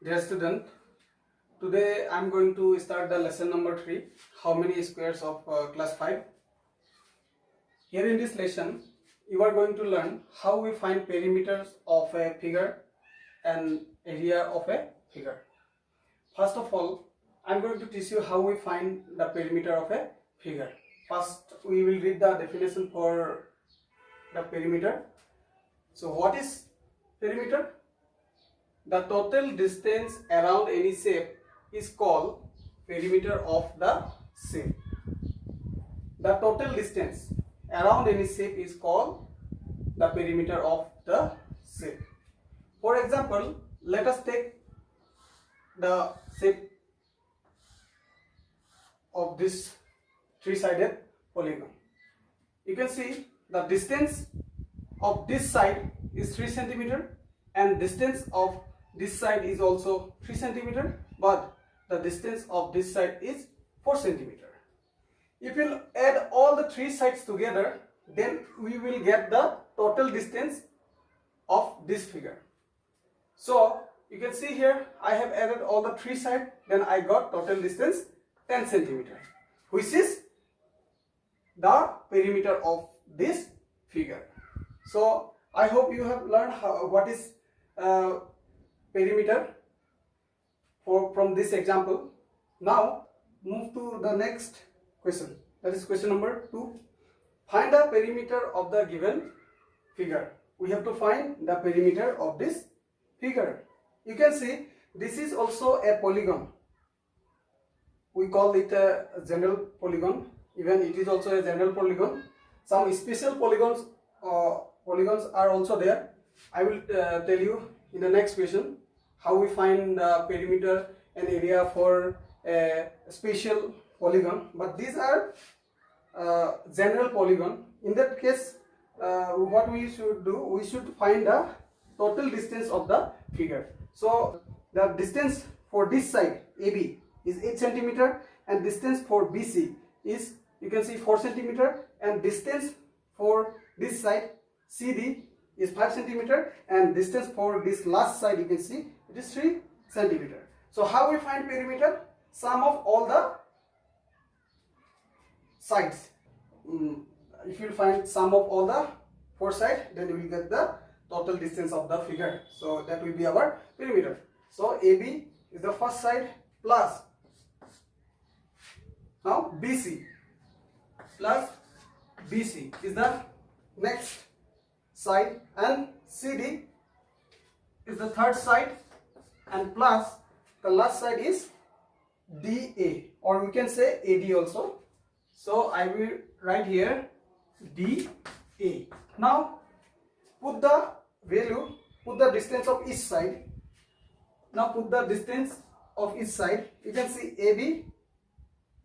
Dear student, today I am going to start the lesson number 3, how many squares of class 5. Here in this lesson, you are going to learn how we find perimeters of a figure and area of a figure. First of all, I am going to teach you how we find the perimeter of a figure. First, we will read the definition for the perimeter. So, what is perimeter? The total distance around any shape is called perimeter of the shape. The total distance around any shape is called the perimeter of the shape. For example, let us take the shape of this three-sided polygon. You can see the distance of this side is 3 cm and distance of this side is also 3 cm, but the distance of this side is 4 cm. If we add all the three sides together, then we will get the total distance of this figure. So you can see here I have added all the three sides, then I got total distance 10 cm, which is the perimeter of this figure. So I hope you have learned what is perimeter from this example. Now move to the next question, that is question number 2. Find the perimeter of the given figure. We have to find the perimeter of this figure. You can see this is also a polygon. We call it a general polygon. Even it is also a general polygon. Some special polygons are also there. I will tell you in the next question how we find the perimeter and area for a special polygon. But these are general polygon. In that case, what we should do, we should find the total distance of the figure. So the distance for this side AB is 8 cm and distance for BC is, you can see, 4 cm, and distance for this side CD is 5 cm and distance for this last side, you can see, it is 3 cm. So how we find perimeter? Sum of all the sides. If you find sum of all the 4 sides, then you will get the total distance of the figure. So that will be our perimeter. So AB is the first side plus, now BC plus BC is the next side, and CD is the third side, and plus the last side is DA, or we can say AD also. So I will write here DA. Now put the value, put the distance of each side. Now put the distance of each side. You can see AB,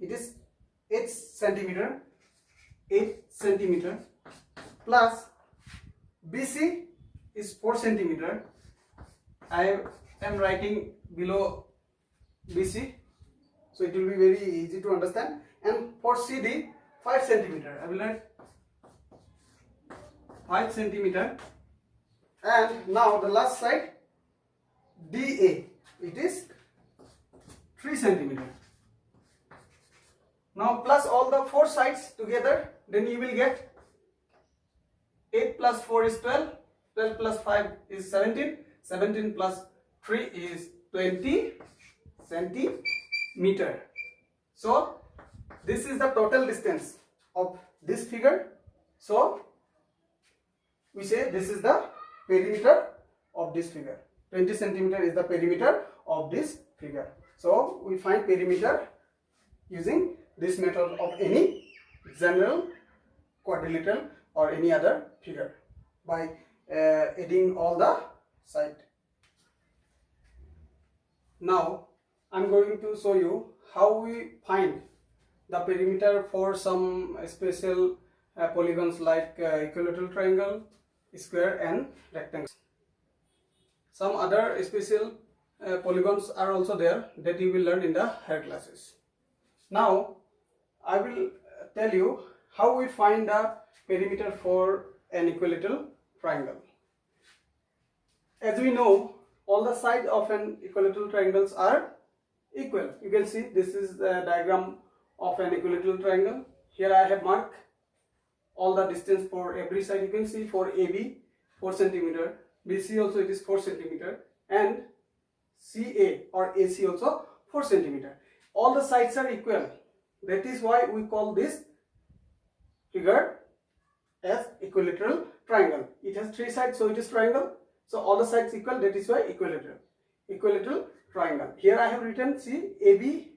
it is 8 cm plus BC is 4 cm. I am writing below BC, so it will be very easy to understand. And for CD, 5 cm. I will write 5 cm. And now the last side DA, it is 3 cm. Now plus all the 4 sides together, then you will get 8 plus 4 is 12, 12 plus 5 is 17, 17 plus 3 is 20 centimeter. So this is the total distance of this figure. So we say this is the perimeter of this figure. 20 centimeter is the perimeter of this figure. So we find perimeter using this method of any general, quadrilateral or any other figure by adding all the sides. Now I am going to show you how we find the perimeter for some special polygons like equilateral triangle, square and rectangle. Some other special polygons are also there that you will learn in the higher classes. Now I will tell you how we find the perimeter for an equilateral triangle. As we know, all the sides of an equilateral triangles are equal. You can see this is the diagram of an equilateral triangle. Here I have marked all the distance for every side. You can see for AB 4 cm, BC also it is 4 cm, and CA or AC also 4 cm. All the sides are equal. That is why we call this figure as equilateral triangle. It has 3 sides, so it is triangle. So all the sides equal, that is why equilateral triangle. Here I have written, see, AB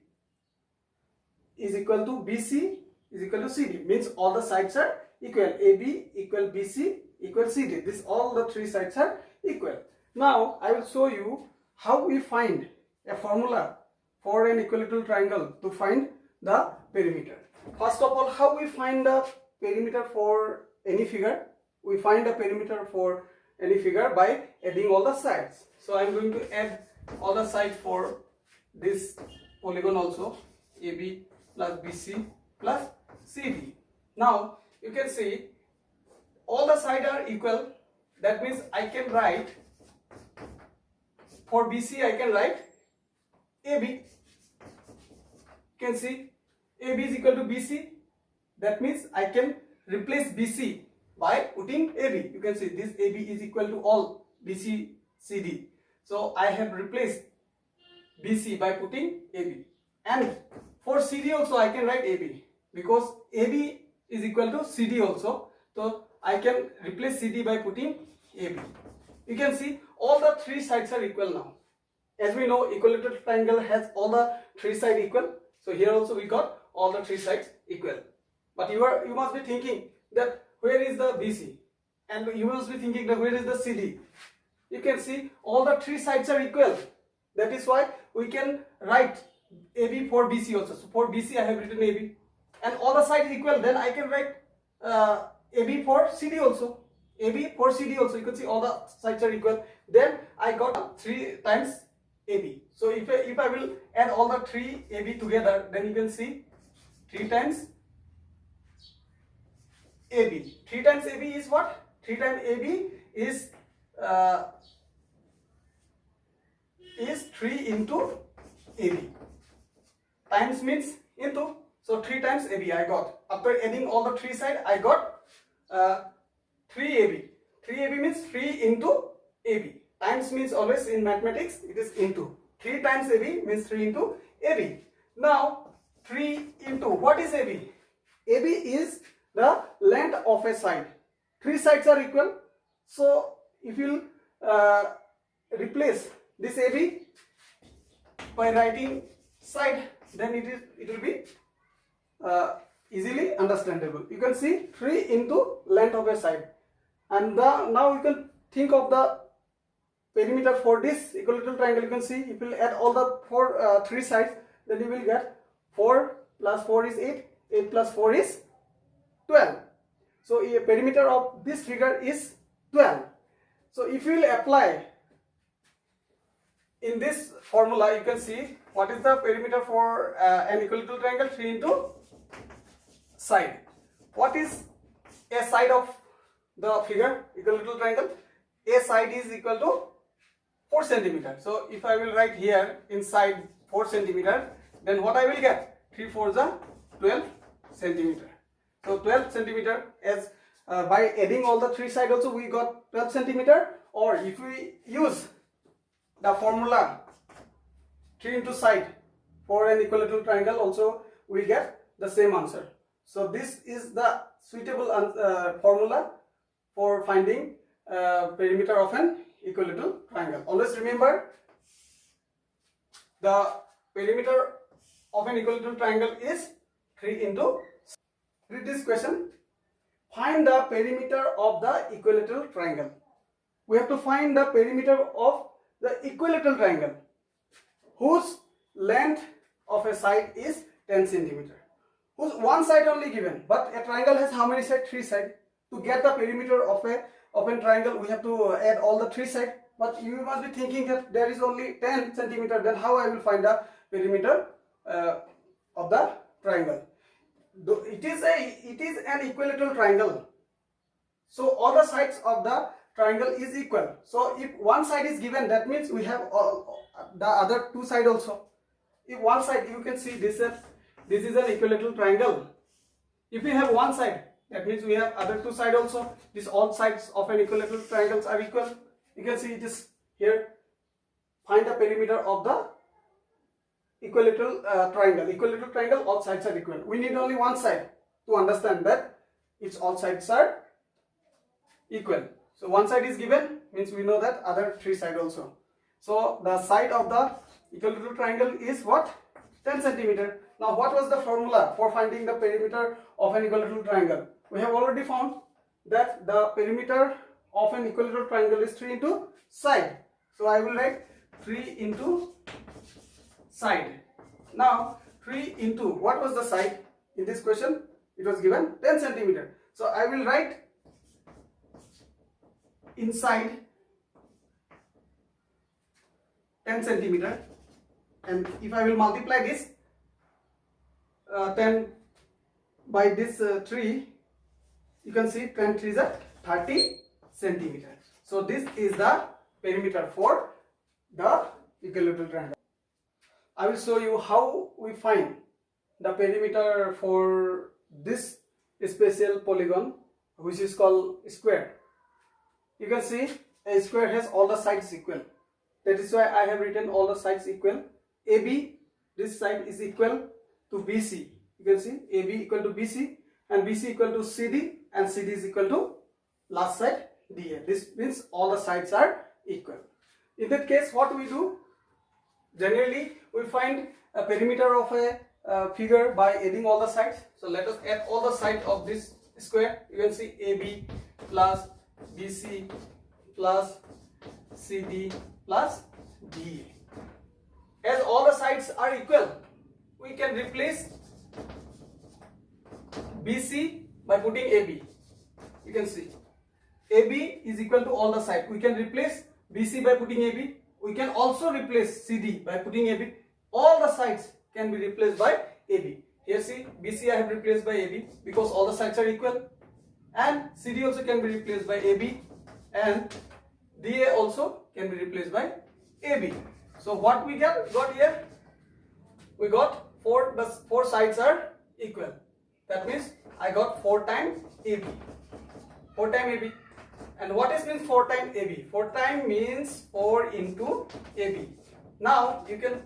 is equal to BC is equal to CD, means all the sides are equal. AB equal BC equal CD. This all the 3 sides are equal. Now I will show you how we find a formula for an equilateral triangle to find the perimeter. First of all, how we find the perimeter for any figure? We find the perimeter for any figure by adding all the sides. So I am going to add all the sides for this polygon also, AB plus BC plus CD. Now you can see all the sides are equal. That means I can write for BC, I can write AB. You can see AB is equal to BC. That means I can replace BC by putting AB. You can see this AB is equal to all BC, CD. So I have replaced BC by putting AB. And for CD also I can write AB, because AB is equal to CD also. So I can replace CD by putting AB. You can see all the 3 sides are equal now. As we know, equilateral triangle has all the 3 sides equal. So here also we got all the 3 sides equal. But you must be thinking that where is the BC, and you must be thinking that where is the CD. You can see all the 3 sides are equal. That is why we can write AB for BC also. So for BC I have written AB, and all the sides equal. Then I can write AB for CD also. AB for CD also. You can see all the sides are equal. Then I got 3 times AB. So if I will add all the 3 AB together, then you can see 3 times AB. 3 times AB is what? 3 times AB is 3 into AB. Times means into. So 3 times AB I got. After adding all the 3 sides, I got 3 AB. 3 AB means 3 into AB. Times means always in mathematics it is into. 3 times AB means 3 into AB. Now 3 into, what is AB? AB is the length of a side. 3 sides are equal. So if you replace this AB by writing side, then it will be easily understandable. You can see 3 into length of a side. And now you can think of the perimeter for this equilateral triangle. You can see if you add all the 3 sides, then you will get 4 plus 4 is 8, 8 plus 4 is 12. So a perimeter of this figure is 12. So if you will apply in this formula, you can see what is the perimeter for an equilateral triangle. 3 into side. What is a side of the figure equilateral triangle? A side is equal to 4 cm. So if I will write here inside 4 cm, then what I will get? 3 4s are 12 cm. So 12 cm, as by adding all the 3 sides also we got 12 cm. Or if we use the formula 3 into side for an equilateral triangle, also we get the same answer. So this is the suitable formula for finding perimeter of an equilateral triangle. Always remember, the perimeter of an equilateral triangle is 3 into. Read this question. Find the perimeter of the equilateral triangle. We have to find the perimeter of the equilateral triangle whose length of a side is 10 cm. Whose one side only given, but a triangle has how many sides? 3 sides. To get the perimeter of a triangle, we have to add all the 3 sides. But you must be thinking that there is only 10 cm. Then how I will find the perimeter of the triangle? It is an equilateral triangle. So all the sides of the triangle is equal. So if one side is given, that means we have the other two side also. If one side, you can see this is an equilateral triangle. If we have one side, that means we have other two side also. These all sides of an equilateral triangles are equal. You can see it is here. Find the perimeter of the equilateral triangle. Equilateral triangle, all sides are equal. We need only one side to understand that its all sides are equal. So one side is given, means we know that other three side also. So the side of the equilateral triangle is what? 10 centimeter. Now what was the formula for finding the perimeter of an equilateral triangle? We have already found that the perimeter of an equilateral triangle is 3 into side. So I will write 3 into side. Now 3 into, what was the side in this question? It was given 10 centimeter. So I will write inside 10 centimeter, and if I will multiply this 10 by this 3, you can see 10 3 is a 30 centimeter. So this is the perimeter for the equilateral triangle. I will show you how we find the perimeter for this special polygon, which is called square. You can see a square has all the sides equal. That is why I have written all the sides equal. AB, this side is equal to BC. You can see AB equal to BC and BC equal to CD and CD is equal to last side DA. This means all the sides are equal. In that case, what we do? Generally, we find a perimeter of a figure by adding all the sides. So let us add all the sides of this square. You can see AB plus BC plus CD plus DA. As all the sides are equal, we can replace BC by putting AB. You can see AB is equal to all the sides. We can replace BC by putting AB. We can also replace CD by putting AB. All the sides can be replaced by AB. Here see BC I have replaced by AB because all the sides are equal, and CD also can be replaced by AB, and DA also can be replaced by AB. So what we got here? We got 4, the 4 sides are equal. That means I got 4 times AB. 4 times AB. And what is means 4 times AB? 4 times means 4 into AB. Now you can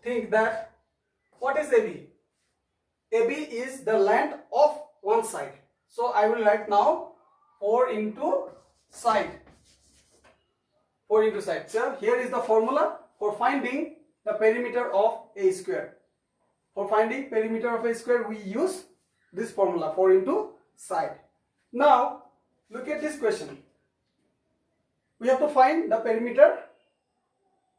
think that what is AB? AB is the length of one side. So I will write now 4 into side. 4 into side. So here is the formula for finding the perimeter of a square. For finding perimeter of a square, we use this formula 4 into side. Now look at this question. We have to find the perimeter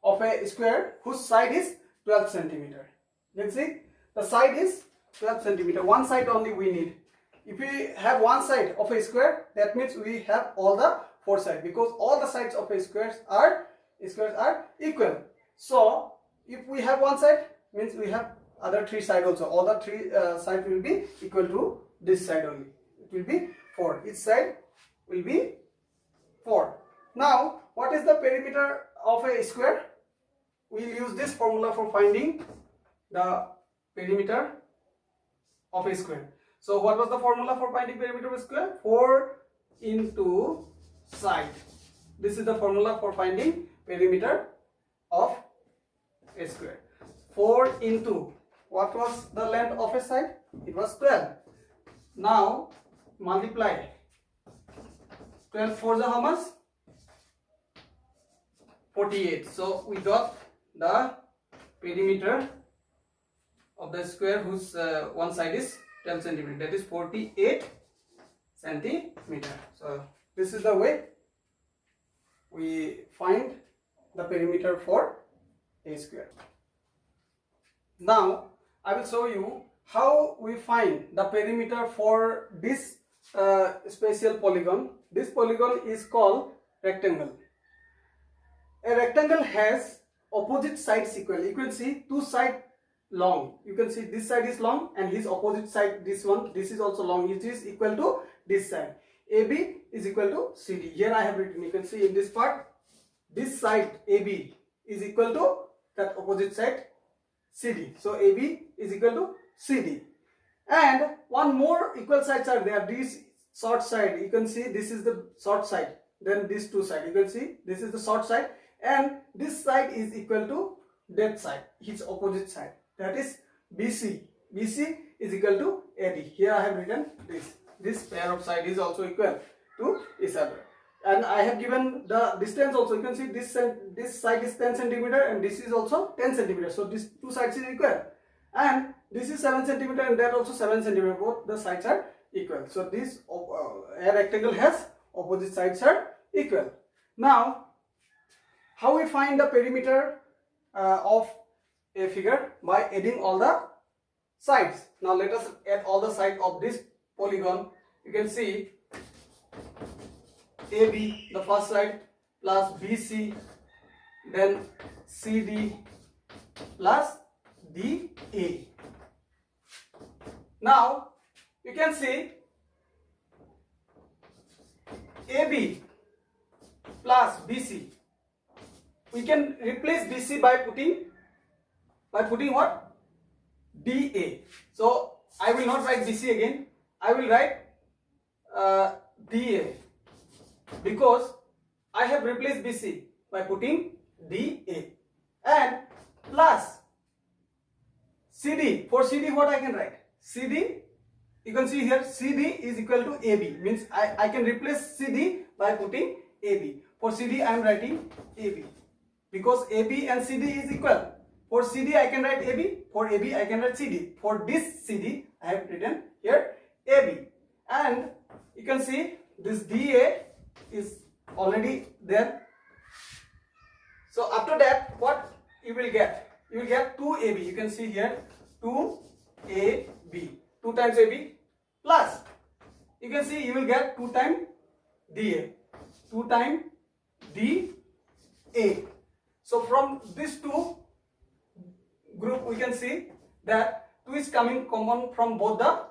of a square whose side is 12 centimeter. You can see the side is 12 centimeter. One side only we need. If we have one side of a square, that means we have all the 4 sides, because all the sides of a square are equal. So if we have one side, means we have other 3 sides also. All the 3 sides will be equal to this side only. It will be 4. Each side will be 4. Now what is the perimeter of a square? We will use this formula for finding the perimeter of a square. So what was the formula for finding perimeter of a square? 4 into side. This is the formula for finding perimeter of a square. 4 into, what was the length of a side? It was 12. Now multiply 12 4 is how much? 48. So we got the perimeter of the square whose one side is 12 centimeter. That is 48 centimeter. So this is the way we find the perimeter for a square. Now I will show you how we find the perimeter for this special polygon. This polygon is called rectangle. A rectangle has opposite sides equal. You can see 2 sides long. You can see this side is long and his opposite side, this one, this is also long. It is equal to this side. AB is equal to CD. Here I have written, you can see in this part, this side AB is equal to that opposite side CD. So AB is equal to CD. And one more equal sides are there. This short side, you can see this is the short side. Then these two sides, you can see this is the short side. And this side is equal to that side, its opposite side. That is BC. BC is equal to AD. Here I have written this. This pair of side is also equal to each other. And I have given the distance also. You can see this side is 10 centimeter and this is also 10 centimeter. So these two sides is equal. And this is 7 centimeter and that also 7 centimeter. Both the sides are equal. So this a rectangle has opposite sides are equal. Now, how we find the perimeter of a figure? By adding all the sides. Now let us add all the sides of this polygon. You can see AB, the first side, plus BC, then CD plus DA. Now you can see AB plus BC. We can replace BC by putting what? DA. So I will not write BC again. I will write DA because I have replaced BC by putting DA, and plus CD. For CD, what I can write? CD, you can see here CD is equal to AB, means I can replace CD by putting AB. For CD I am writing AB because AB and CD is equal. For CD I can write AB, for AB I can write CD. For this CD I have written here AB, and you can see this DA is already there. So after that, what you will get? You will get 2AB. You can see here 2AB, 2 times AB, plus you can see you will get 2 times DA, 2 times DA. So from these two group we can see that 2 is coming common from both the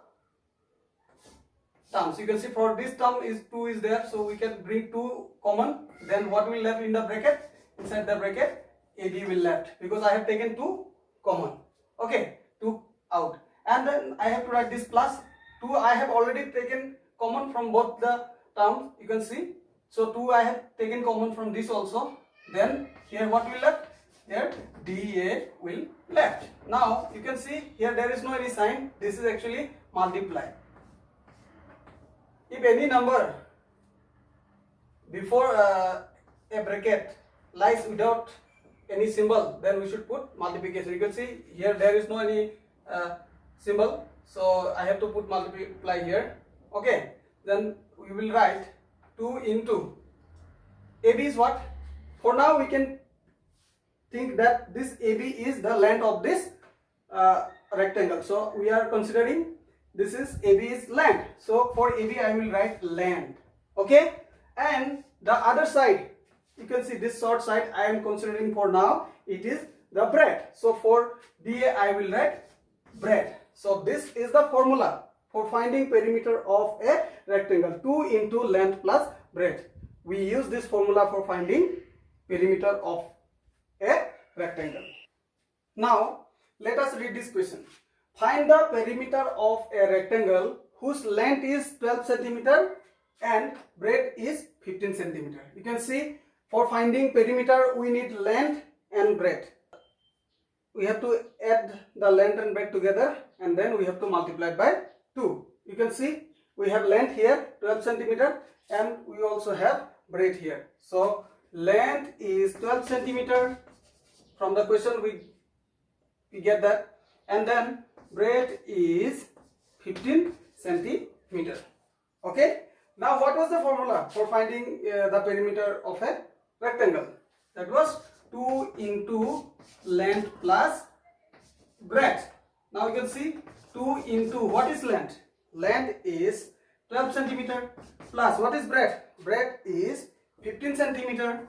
terms. You can see for this term is 2 is there, so we can bring 2 common. Then what will left in the bracket? Inside the bracket AB will left because I have taken 2 common. Okay, 2 out, and then I have to write this plus 2. I have already taken common from both the terms. You can see, so 2 I have taken common from this also. Then here what will left? Here DA will left. Now you can see here there is no any sign. This is actually multiply. If any number before a bracket lies without any symbol, then we should put multiplication. You can see here there is no any symbol, so I have to put multiply here. Okay, then we will write 2 into AB is what? For now we can think that this AB is the length of this rectangle. So we are considering this is AB is length. So for AB I will write length. Okay, and the other side, you can see this short side I am considering for now, it is the breadth. So for DA I will write breadth. So this is the formula for finding perimeter of a rectangle, 2 into length plus breadth. We use this formula for finding perimeter of a rectangle. Now let us read this question. Find the perimeter of a rectangle whose length is 12 centimeter and breadth is 15 centimeter. You can see for finding perimeter we need length and breadth. We have to add the length and breadth together and then we have to multiply by 2. You can see we have length here 12 centimeter and we also have breadth here. So length is 12 centimeter. From the question we get that, and then breadth is 15 centimeter. Okay, now what was the formula for finding the perimeter of a rectangle? That was 2 into length plus breadth. Now you can see 2 into what is length? Length is 12 centimeter plus what is breadth? Breadth is 15 centimeter.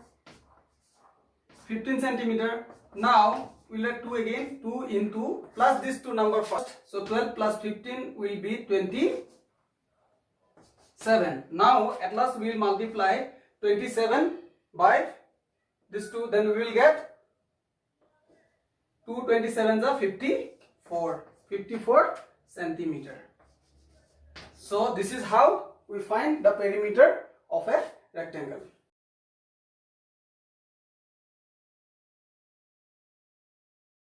15 centimeter. Now we'll add 2 again. 2 into plus these two number first. So 12 plus 15 will be 27. Now at last we will multiply 27 by these two. Then we will get 2 27s are 54. 54 centimeter. So this is how we find the perimeter of a rectangle.